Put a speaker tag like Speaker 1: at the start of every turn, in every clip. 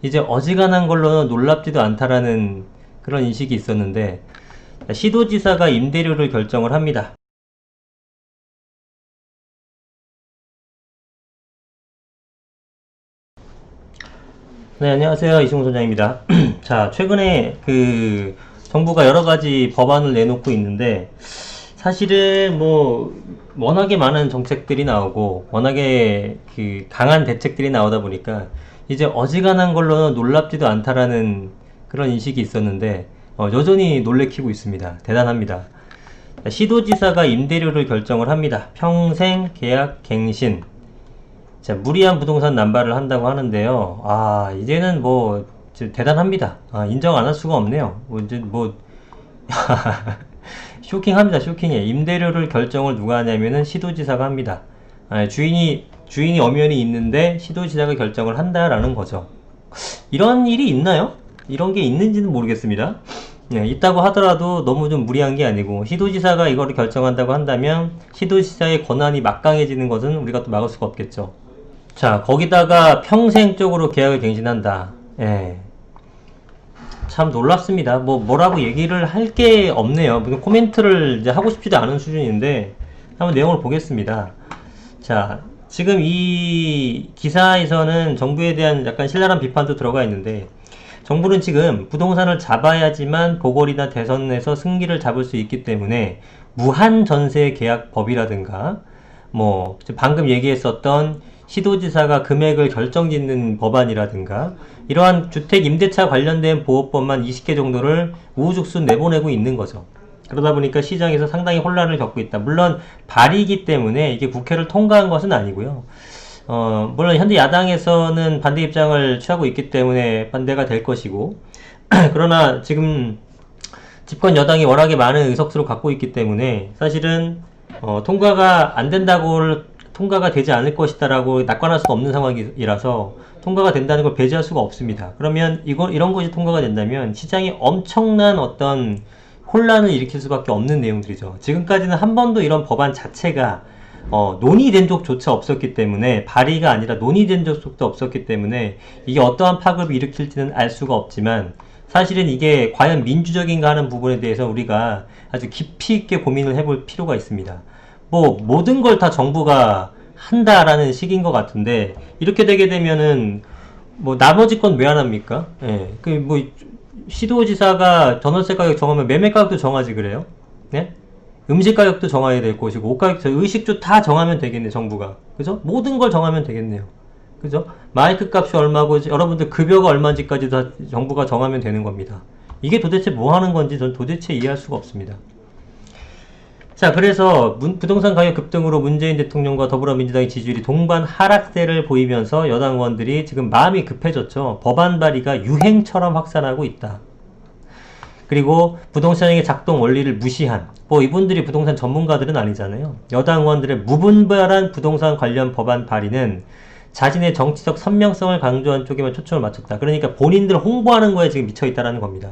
Speaker 1: 이제 어지간한 걸로는 놀랍지도 않다라는 그런 인식이 있었는데, 시도지사가 임대료를 결정을 합니다. 네, 안녕하세요. 이승훈 소장입니다. 자, 최근에 정부가 여러 가지 법안을 내놓고 있는데, 사실은 워낙에 많은 정책들이 나오고, 워낙에 강한 대책들이 나오다 보니까, 이제 어지간한 걸로는 놀랍지도 않다라는 그런 인식이 있었는데, 여전히 놀래키고 있습니다. 대단합니다. 시도지사가 임대료를 결정을 합니다. 평생 계약 갱신. 자, 무리한 부동산 남발을 한다고 하는데요. 이제는 대단합니다. 인정 안 할 수가 없네요. 쇼킹합니다. 쇼킹해. 임대료를 결정을 누가 하냐면은 시도지사가 합니다. 주인이 엄연히 있는데 시도지사가 결정을 한다라는 거죠. 이런 일이 있나요? 이런 게 있는지는 모르겠습니다. 네, 있다고 하더라도 너무 좀 무리한 게 아니고, 시도지사가 이거를 결정한다고 한다면 시도지사의 권한이 막강해지는 것은 우리가 또 막을 수가 없겠죠. 자, 거기다가 평생적으로 계약을 갱신한다. 예. 참 놀랍습니다. 뭐라고 얘기를 할 게 없네요. 무슨 코멘트를 이제 하고 싶지도 않은 수준인데, 한번 내용을 보겠습니다. 자, 지금 이 기사에서는 정부에 대한 약간 신랄한 비판도 들어가 있는데, 정부는 지금 부동산을 잡아야지만 보궐이나 대선에서 승기를 잡을 수 있기 때문에 무한 전세 계약 법이라든가, 방금 얘기했었던 시도지사가 금액을 결정짓는 법안이라든가, 이러한 주택 임대차 관련된 보호법만 20개 정도를 우후죽순 내보내고 있는 거죠. 그러다 보니까 시장에서 상당히 혼란을 겪고 있다. 물론 발의이기 때문에 이게 국회를 통과한 것은 아니고요. 물론 현재 야당에서는 반대 입장을 취하고 있기 때문에 반대가 될 것이고, 그러나 지금 집권 여당이 워낙에 많은 의석수를 갖고 있기 때문에 사실은 통과가 안 된다고, 통과가 되지 않을 것이다라고 낙관할 수가 없는 상황이라서 통과가 된다는 걸 배제할 수가 없습니다. 그러면 이런 것이 통과가 된다면 시장에 엄청난 어떤 혼란을 일으킬 수밖에 없는 내용들이죠. 지금까지는 한 번도 이런 법안 자체가 논의된 적조차 없었기 때문에, 발의가 아니라 논의된 적도 없었기 때문에 이게 어떠한 파급을 일으킬지는 알 수가 없지만, 사실은 이게 과연 민주적인가 하는 부분에 대해서 우리가 아주 깊이 있게 고민을 해볼 필요가 있습니다. 모든 걸 다 정부가 한다라는 식인 것 같은데, 이렇게 되게 되면은 나머지 건 왜 안 합니까? 예. 시도지사가 전월세 가격 정하면 매매 가격도 정하지 그래요? 네? 음식 가격도 정해야 될 것이고, 옷 가격, 의식주 다 정하면 되겠네, 정부가. 그죠? 모든 걸 정하면 되겠네요. 그죠? 마이크 값이 얼마고, 여러분들 급여가 얼마인지까지 다 정부가 정하면 되는 겁니다. 이게 도대체 뭐 하는 건지 전 도대체 이해할 수가 없습니다. 자, 그래서 부동산 가격 급등으로 문재인 대통령과 더불어민주당의 지지율이 동반 하락세를 보이면서 여당 의원들이 지금 마음이 급해졌죠. 법안 발의가 유행처럼 확산하고 있다. 그리고 부동산의 작동 원리를 무시한, 이분들이 부동산 전문가들은 아니잖아요. 여당 의원들의 무분별한 부동산 관련 법안 발의는 자신의 정치적 선명성을 강조한 쪽에만 초점을 맞췄다. 그러니까 본인들 홍보하는 거에 지금 미쳐있다라는 겁니다.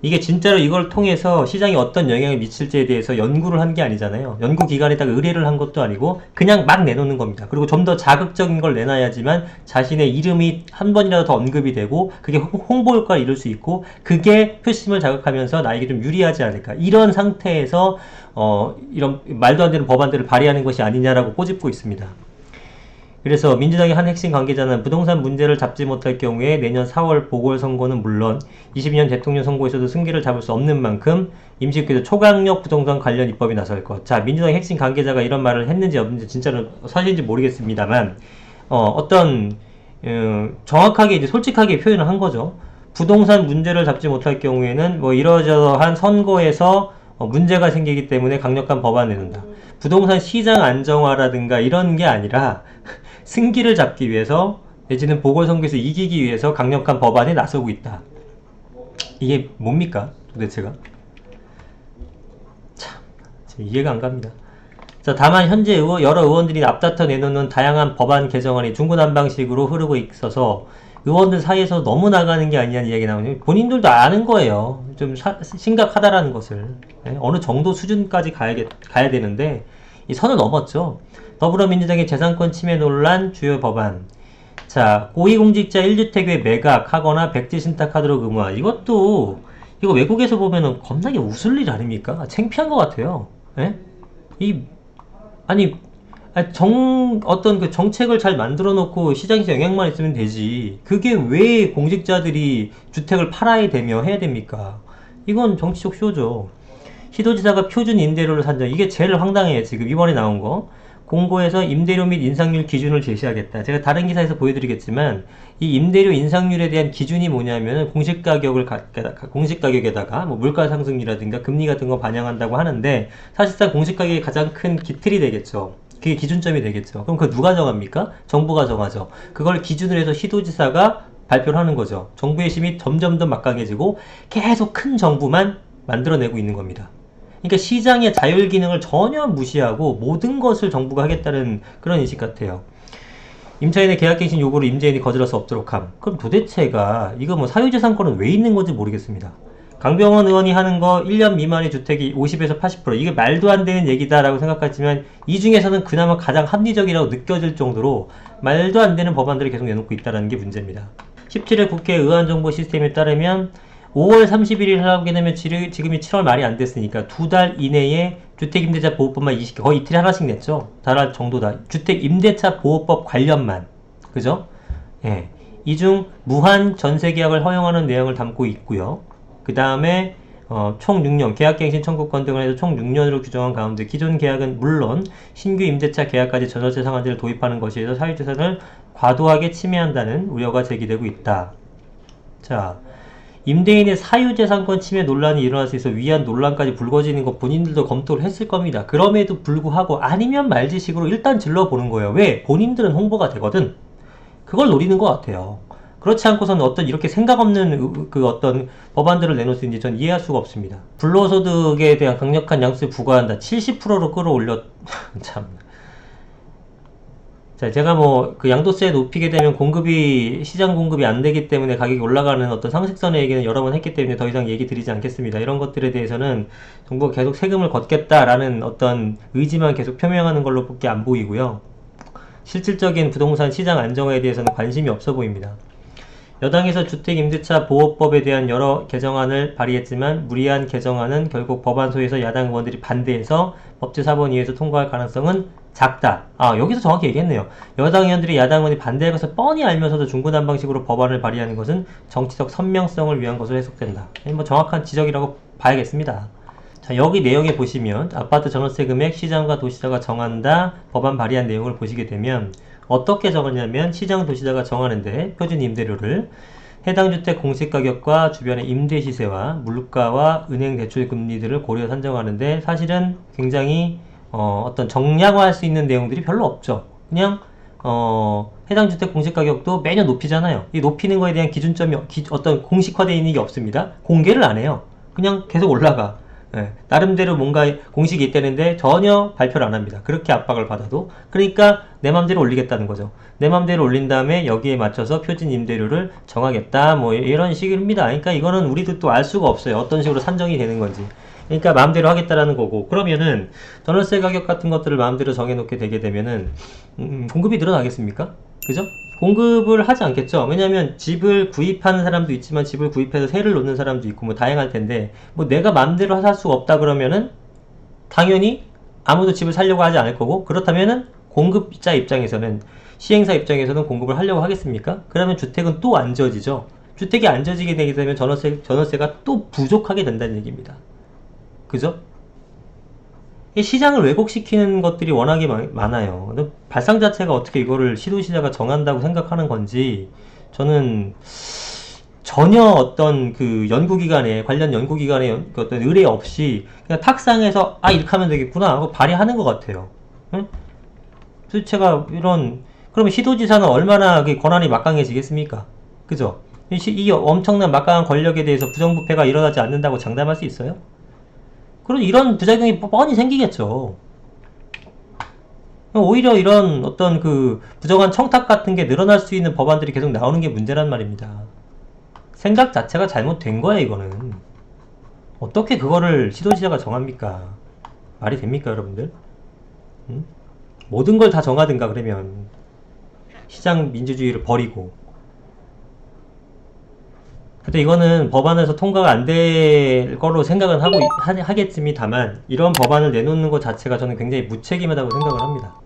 Speaker 1: 이게 진짜로 이걸 통해서 시장에 어떤 영향을 미칠지에 대해서 연구를 한 게 아니잖아요. 연구기관에다가 의뢰를 한 것도 아니고 그냥 막 내놓는 겁니다. 그리고 좀 더 자극적인 걸 내놔야지만 자신의 이름이 한 번이라도 더 언급이 되고, 그게 홍보 효과를 이룰 수 있고, 그게 표심을 자극하면서 나에게 좀 유리하지 않을까, 이런 상태에서 이런 말도 안 되는 법안들을 발의하는 것이 아니냐라고 꼬집고 있습니다. 그래서 민주당의 한 핵심 관계자는 부동산 문제를 잡지 못할 경우에 내년 4월 보궐선거는 물론 22년 대통령 선거에서도 승기를 잡을 수 없는 만큼 임시국회에서 초강력 부동산 관련 입법이 나설 것. 자, 민주당의 핵심 관계자가 이런 말을 했는지 없는지 진짜로 사실인지 모르겠습니다만, 정확하게 이제 솔직하게 표현을 한 거죠. 부동산 문제를 잡지 못할 경우에는 이러저러한 선거에서 문제가 생기기 때문에 강력한 법안을 내놓는다. 부동산 시장 안정화라든가 이런 게 아니라 승기를 잡기 위해서, 내지는 보궐선거에서 이기기 위해서 강력한 법안에 나서고 있다. 이게 뭡니까 도대체가? 참 이해가 안 갑니다. 자, 다만 현재 여러 의원들이 앞다퉈 내놓는 다양한 법안 개정안이 중구난방식으로 흐르고 있어서 의원들 사이에서 너무 나가는 게 아니냐는 이야기 나오는데, 본인들도 아는 거예요. 좀 심각하다라는 것을. 네? 어느 정도 수준까지 가야 되는데 이 선을 넘었죠. 더불어민주당의 재산권 침해 논란 주요 법안. 자, 고위공직자 1주택에 매각하거나 백지 신탁하도록 의무화. 이것도, 이거 외국에서 보면은 겁나게 웃을 일 아닙니까? 창피한 것 같아요. 예? 이, 아니, 어떤 그 정책을 잘 만들어 놓고 시장에서 영향만 있으면 되지. 그게 왜 공직자들이 주택을 팔아야 되며 해야 됩니까? 이건 정치적 쇼죠. 시도지사가 표준 임대료를 산정. 이게 제일 황당해요. 지금 이번에 나온 거. 공고에서 임대료 및 인상률 기준을 제시하겠다. 제가 다른 기사에서 보여드리겠지만 이 임대료 인상률에 대한 기준이 뭐냐면 공시가격에다가 뭐 물가 상승률이라든가 금리 같은 거 반영한다고 하는데 사실상 공시가격이 가장 큰 기틀이 되겠죠. 그게 기준점이 되겠죠. 그럼 그거 누가 정합니까? 정부가 정하죠. 그걸 기준으로 해서 시도지사가 발표를 하는 거죠. 정부의 힘이 점점 더 막강해지고 계속 큰 정부만 만들어내고 있는 겁니다. 그러니까 시장의 자율 기능을 전혀 무시하고 모든 것을 정부가 하겠다는 그런 인식 같아요. 임차인의 계약갱신 요구를 임대인이 거절할 수 없도록 함. 그럼 도대체가 이거 뭐 사유재산권은 왜 있는 건지 모르겠습니다. 강병원 의원이 하는 거 1년 미만의 주택이 50에서 80% 이게 말도 안 되는 얘기다라고 생각하지만 이 중에서는 그나마 가장 합리적이라고 느껴질 정도로 말도 안 되는 법안들을 계속 내놓고 있다는 게 문제입니다. 17일 국회 의안정보 시스템에 따르면 5월 31일 하게 되면 지금이 7월 말이 안 됐으니까 2달 이내에 주택임대차 보호법만 20개, 거의 이틀에 하나씩 냈죠. 달할 정도다. 주택임대차 보호법 관련만. 그죠? 예. 이 중 무한 전세계약을 허용하는 내용을 담고 있고요. 그 다음에 총 6년, 계약갱신 청구권 등을 해서 총 6년으로 규정한 가운데 기존 계약은 물론 신규 임대차 계약까지 전월세 상한제를 도입하는 것이어서 사유재산을 과도하게 침해한다는 우려가 제기되고 있다. 자, 임대인의 사유재산권 침해 논란이 일어날 수 있어 위한 논란까지 불거지는 거 본인들도 검토를 했을 겁니다. 그럼에도 불구하고 아니면 말지식으로 일단 질러보는 거예요. 왜? 본인들은 홍보가 되거든. 그걸 노리는 것 같아요. 그렇지 않고서는 어떤 이렇게 생각 없는 그 어떤 법안들을 내놓을 수 있는지 전 이해할 수가 없습니다. 불로소득에 대한 강력한 양수를 부과한다. 70%로 끌어올렸... 참... 자, 제가 뭐 그 양도세 높이게 되면 시장 공급이 안 되기 때문에 가격이 올라가는 어떤 상식선의 얘기는 여러 번 했기 때문에 더 이상 얘기 드리지 않겠습니다. 이런 것들에 대해서는 정부가 계속 세금을 걷겠다라는 어떤 의지만 계속 표명하는 걸로 밖에 안 보이고요. 실질적인 부동산 시장 안정화에 대해서는 관심이 없어 보입니다. 여당에서 주택임대차 보호법에 대한 여러 개정안을 발의했지만 무리한 개정안은 결국 법안소에서 야당 의원들이 반대해서 법제사본위에서 통과할 가능성은 작다. 여기서 정확히 얘기했네요. 여당 의원들이 야당 의원이 반대할 것을 뻔히 알면서도 중구난방식으로 법안을 발의하는 것은 정치적 선명성을 위한 것으로 해석된다. 뭐 정확한 지적이라고 봐야겠습니다. 자, 여기 내용에 보시면 아파트 전월세 금액 시장과 도시자가 정한다 법안 발의한 내용을 보시게 되면 어떻게 적었냐면 시장 도시자가 정하는데 표준 임대료를 해당 주택 공시가격과 주변의 임대 시세와 물가와 은행 대출 금리들을 고려 산정하는데 사실은 굉장히 어떤 정량화할 수 있는 내용들이 별로 없죠. 그냥 해당 주택 공시가격도 매년 높이잖아요. 이 높이는 거에 대한 기준점이 어떤 공식화되어 있는 게 없습니다. 공개를 안 해요. 그냥 계속 올라가. 예, 나름대로 뭔가 공식이 있다는데 전혀 발표를 안 합니다. 그렇게 압박을 받아도. 그러니까 내 맘대로 올리겠다는 거죠. 내 맘대로 올린 다음에 여기에 맞춰서 표준 임대료를 정하겠다. 뭐 이런 식입니다. 그러니까 이거는 우리도 또 알 수가 없어요. 어떤 식으로 산정이 되는 건지. 그러니까 마음대로 하겠다라는 거고, 그러면은 전월세 가격 같은 것들을 마음대로 정해놓게 되게 되면은 공급이 늘어나겠습니까? 그죠? 공급을 하지 않겠죠. 왜냐하면 집을 구입하는 사람도 있지만 집을 구입해서 세를 놓는 사람도 있고 뭐 다양할 텐데, 뭐 내가 마음대로 살 수가 없다 그러면은 당연히 아무도 집을 살려고 하지 않을 거고, 그렇다면은 공급자 입장에서는, 시행사 입장에서는 공급을 하려고 하겠습니까? 그러면 주택은 또 안 지어지죠. 주택이 안 지어지게 되게 되면 전월세가 또 부족하게 된다는 얘기입니다. 그죠? 이 시장을 왜곡시키는 것들이 워낙에 많아요. 근데 발상 자체가 어떻게 이거를 시도시자가 정한다고 생각하는 건지 저는 전혀 어떤 그 연구기관에, 관련 연구기관에 어떤 의뢰 없이 그냥 탁상에서 이렇게 하면 되겠구나 하고 발의하는 것 같아요. 응? 도대체가 그러면 시도지사는 얼마나 그 권한이 막강해지겠습니까? 그죠? 이 엄청난 막강한 권력에 대해서 부정부패가 일어나지 않는다고 장담할 수 있어요? 그럼 이런 부작용이 뻔히 생기겠죠. 오히려 이런 어떤 그 부정한 청탁 같은 게 늘어날 수 있는 법안들이 계속 나오는 게 문제란 말입니다. 생각 자체가 잘못된 거야, 이거는. 어떻게 그거를 시도지사가 정합니까? 말이 됩니까, 여러분들? 응? 모든 걸 다 정하든가 그러면. 시장 민주주의를 버리고. 근데 이거는 법안에서 통과가 안 될 거로 생각은 하겠습니다만, 이런 법안을 내놓는 것 자체가 저는 굉장히 무책임하다고 생각을 합니다.